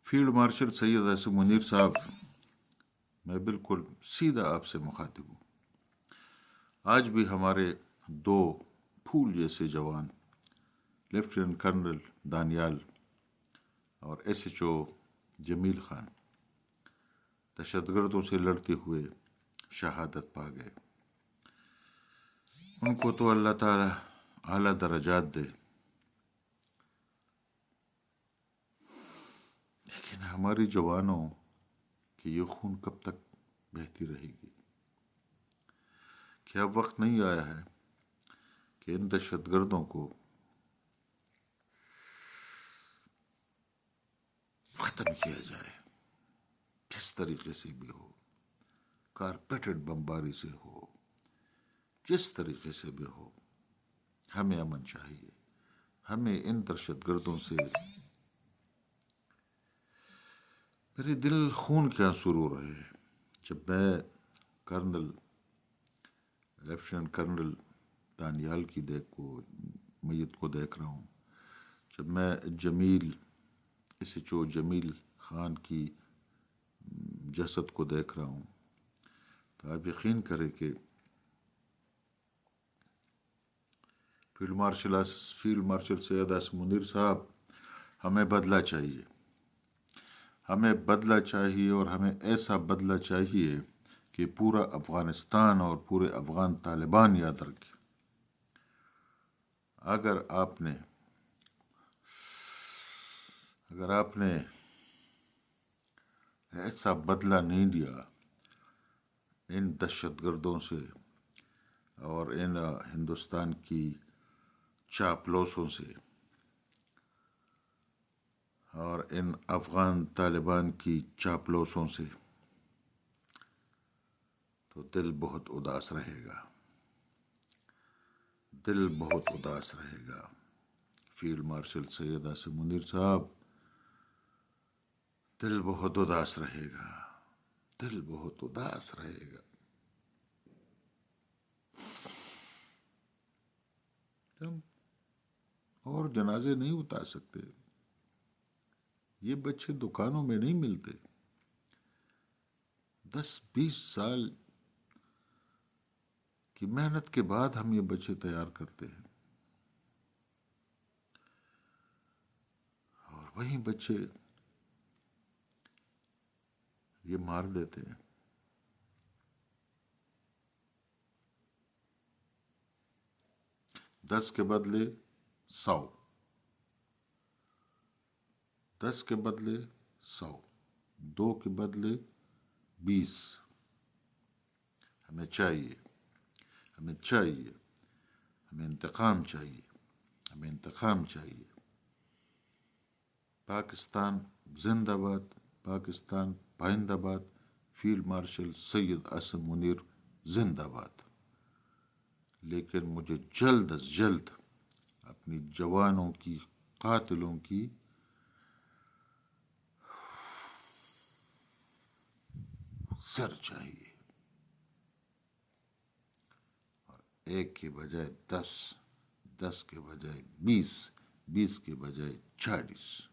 Field marshal سید اسد منیر صاحب، میں بالکل سیدھا آپ سے مخاطب ہوں۔ آج بھی ہمارے دو پھول جیسے جوان، لیفٹیننٹ کرنل دانیال اور ایس ایچ او جمیل خان، دہشت گردوں سے لڑتے ہوئے شہادت پا گئے۔ ان کو تو اللہ تعالیٰ اعلیٰ درجات دے، لیکن ہماری جوانوں کی یہ خون کب تک بہتی رہے گی؟ کیا وقت نہیں آیا ہے کہ ان دہشت گردوں کو ختم کیا جائے؟ کس طریقے سے بھی ہو، کارپیٹڈ بمباری سے ہو، جس طریقے سے بھی ہو، ہمیں امن چاہیے۔ ہمیں ان دہشت گردوں سے، میرے دل خون کے آنسو رو رہے ہیں جب میں لیفٹیننٹ کرنل دانیال کی میت کو دیکھ رہا ہوں، جب میں ایس ایچ او جمیل خان کی جسد کو دیکھ رہا ہوں، تو آپ یقین کریں کہ فیلڈ مارشل سید اسد منیر صاحب، ہمیں بدلہ چاہیے، ہمیں بدلہ چاہیے، اور ہمیں ایسا بدلہ چاہیے کہ پورا افغانستان اور پورے افغان طالبان یاد رکھے۔ اگر آپ نے ایسا بدلہ نہیں لیا ان دہشت گردوں سے اور ان ہندوستان کی چاپلوسوں سے اور ان افغان طالبان کی چاپلوسوں سے، تو دل بہت اداس رہے گا، دل بہت اداس رہے گا۔ فیلڈ مارشل سید اسد منیر صاحب، دل بہت اداس رہے گا، دل بہت اداس رہے گا۔ ہم اور جنازے نہیں اتار سکتے، یہ بچے دکانوں میں نہیں ملتے۔ 10-20 سال کی محنت کے بعد ہم یہ بچے تیار کرتے ہیں، اور وہی بچے یہ مار دیتے ہیں۔ دس کے بدلے 100، 10 کے بدلے 100، 2 کے بدلے 20۔ ہمیں چاہیے، ہمیں انتقام چاہیے، ہمیں انتقام چاہیے۔ پاکستان زندہ باد، پاکستان پائندہ باد، فیلڈ مارشل سید اسد منیر زندہ باد۔ لیکن مجھے جلد از جلد اپنی جوانوں کی قاتلوں کی سر چاہیے، اور 1 کے بجائے 10، 10 کے بجائے 20، 20 کے بجائے 40۔